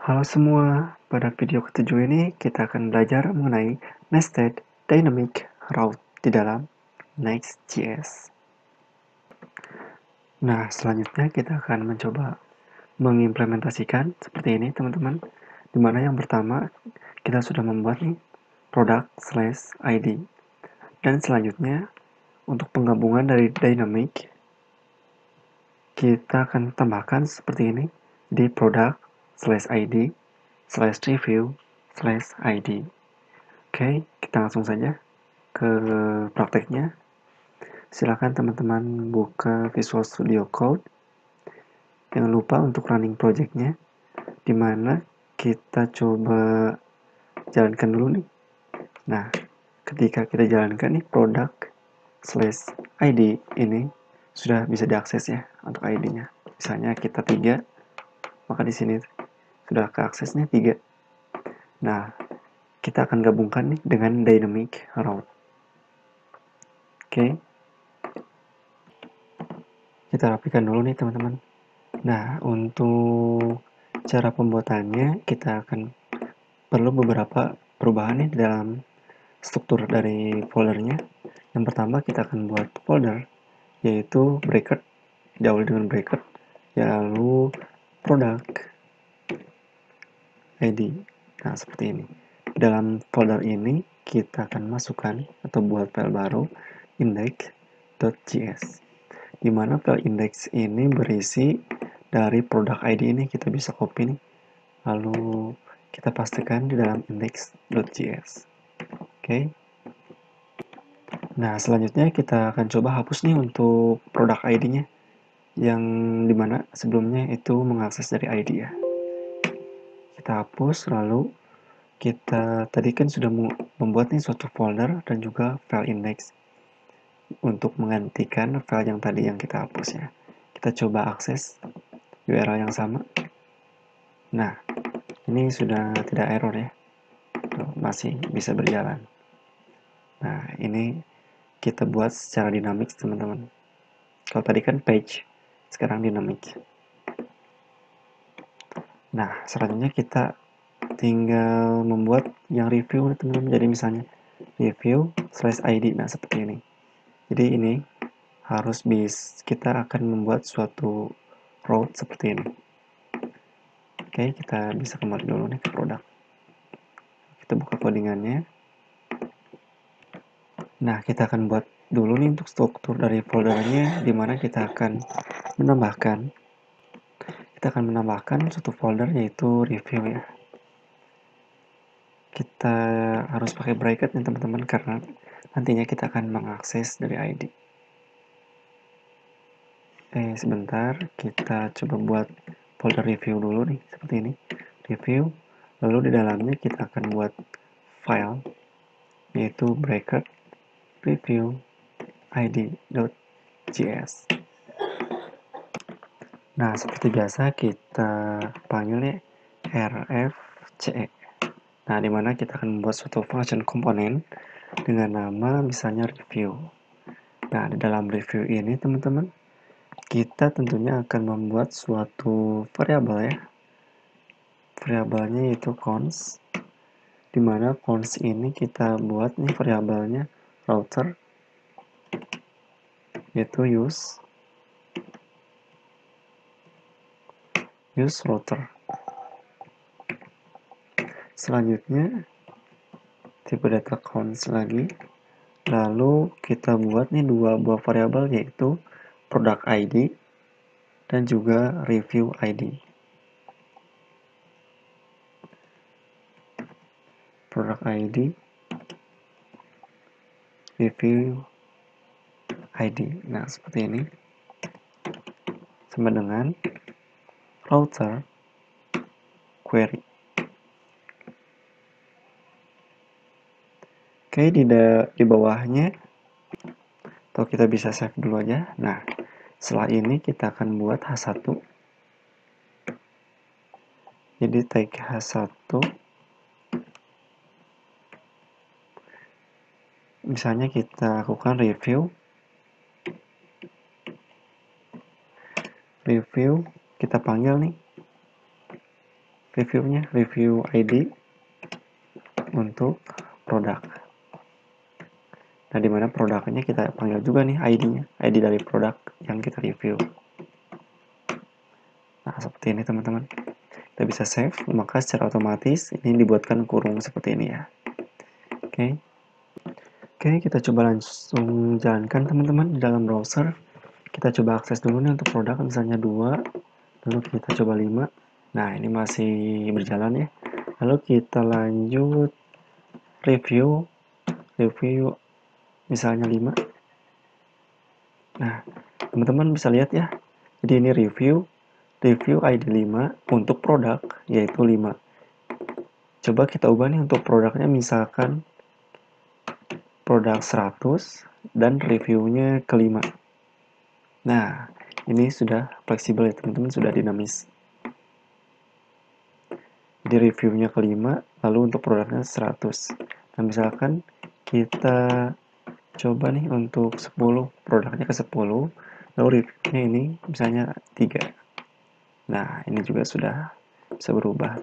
Halo semua, pada video ketujuh ini kita akan belajar mengenai Nested Dynamic Route di dalam Next.js. Nah, selanjutnya kita akan mencoba mengimplementasikan seperti ini teman-teman. Dimana yang pertama kita sudah membuat nih product/id. Dan selanjutnya untuk penggabungan dari dynamic kita akan tambahkan seperti ini di product/id/review/id. Oke, kita langsung saja ke prakteknya. Silakan teman-teman buka Visual Studio Code. Jangan lupa untuk running projectnya, dimana kita coba jalankan dulu nih. Nah, ketika kita jalankan nih product/id ini sudah bisa diakses ya untuk ID-nya. Misalnya kita 3, maka di sini sudah keaksesnya 3. Nah, kita akan gabungkan nih dengan dynamic route. Oke. Kita rapikan dulu nih teman-teman. Nah, untuk cara pembuatannya kita akan perlu beberapa perubahan nih dalam struktur dari foldernya. Yang pertama kita akan buat folder yaitu bracket, diawali dengan bracket, lalu product ID. Nah, seperti ini. Dalam folder ini kita akan masukkan atau buat file baru index.js. Di mana file index ini berisi dari product ID ini kita bisa copy nih. Lalu kita pastikan di dalam index.js. Oke. Nah, selanjutnya kita akan coba hapus nih untuk product ID-nya. Yang dimana sebelumnya itu mengakses dari ID ya. Kita hapus, lalu kita tadi kan sudah membuat nih suatu folder dan juga file index untuk menggantikan file yang tadi yang kita hapus ya. Kita coba akses URL yang sama. Nah, ini sudah tidak error ya. Masih bisa berjalan. Nah, ini kita buat secara dinamik teman-teman. Kalau tadi kan page, sekarang dinamik. Nah, selanjutnya kita tinggal membuat yang review teman-teman. Jadi misalnya review/id. Nah, seperti ini. Jadi ini harus kita akan membuat suatu route seperti ini. Oke, kita bisa kembali dulu nih ke produk. Kita buka codingannya. Nah, kita akan buat dulu nih untuk struktur dari foldernya, di mana kita akan menambahkan suatu folder yaitu review ya. Kita harus pakai bracket nih teman-teman karena nantinya kita akan mengakses dari ID. Sebentar, kita coba buat folder review dulu nih, seperti ini. Review, lalu di dalamnya kita akan buat file yaitu bracket review id.js. Nah, seperti biasa kita panggilnya rfce. Nah, dimana kita akan membuat suatu function komponen dengan nama misalnya review. Nah, di dalam review ini teman-teman, kita tentunya akan membuat suatu variabel ya. Variabelnya yaitu const, dimana const ini kita buat nih variabelnya router yaitu use router. Selanjutnya tipe data const lagi, lalu kita buat nih dua buah variabel yaitu product ID dan juga review ID. Product ID, review ID. Nah, seperti ini. Sama dengan router query. Oke, di bawahnya atau kita bisa save dulu aja. Nah, setelah ini kita akan buat H1. Jadi tag H1 misalnya kita lakukan review kita panggil nih reviewnya, review ID untuk produk. Nah, dimana produknya kita panggil juga nih ID-nya, ID dari produk yang kita review. Nah, seperti ini teman-teman. Kita bisa save, maka secara otomatis ini dibuatkan kurung seperti ini ya. Oke. Oke, kita coba langsung jalankan teman-teman di dalam browser. Kita coba akses dulu nih untuk produk, misalnya 2, lalu kita coba 5. Nah, ini masih berjalan ya. Lalu kita lanjut review misalnya 5. Nah, teman-teman bisa lihat ya. Jadi ini review ID 5 untuk produk yaitu 5. Coba kita ubah nih untuk produknya, misalkan produk 100 dan reviewnya ke 5. Nah, ini sudah fleksibel ya teman-teman, sudah dinamis. Jadi reviewnya ke 5, lalu untuk produknya 100. Nah, misalkan kita coba nih untuk 10, produknya ke 10, lalu reviewnya ini misalnya 3. Nah, ini juga sudah bisa berubah.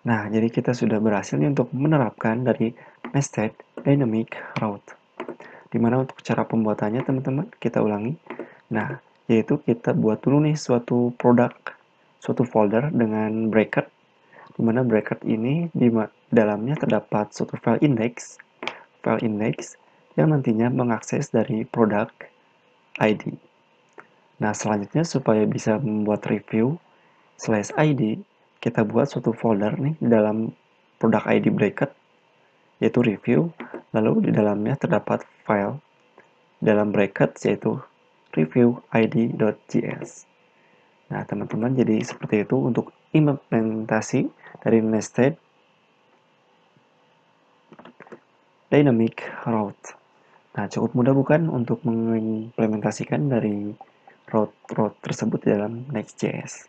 Nah, jadi kita sudah berhasil nih untuk menerapkan dari Nested Dynamic Route. Dimana untuk cara pembuatannya teman-teman, kita ulangi. Nah, yaitu kita buat dulu nih suatu produk, suatu folder dengan bracket, dimana bracket ini di dalamnya terdapat suatu file index yang nantinya mengakses dari produk ID. Nah, selanjutnya supaya bisa membuat review /ID, kita buat suatu folder nih di dalam produk ID bracket, yaitu review, lalu di dalamnya terdapat file dalam bracket yaitu review id.js. Nah, teman-teman, jadi seperti itu untuk implementasi dari Nested Dynamic Route. Nah, cukup mudah bukan untuk mengimplementasikan dari route tersebut di dalam Next.js.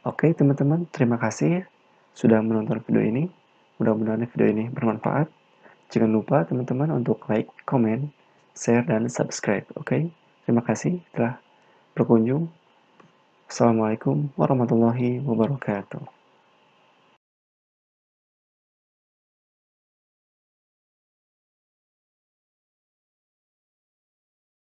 Oke, teman-teman, terima kasih sudah menonton video ini. Mudah-mudahan video ini bermanfaat. Jangan lupa teman-teman untuk like, comment, share, dan subscribe. Oke, terima kasih telah berkunjung. Assalamualaikum warahmatullahi wabarakatuh.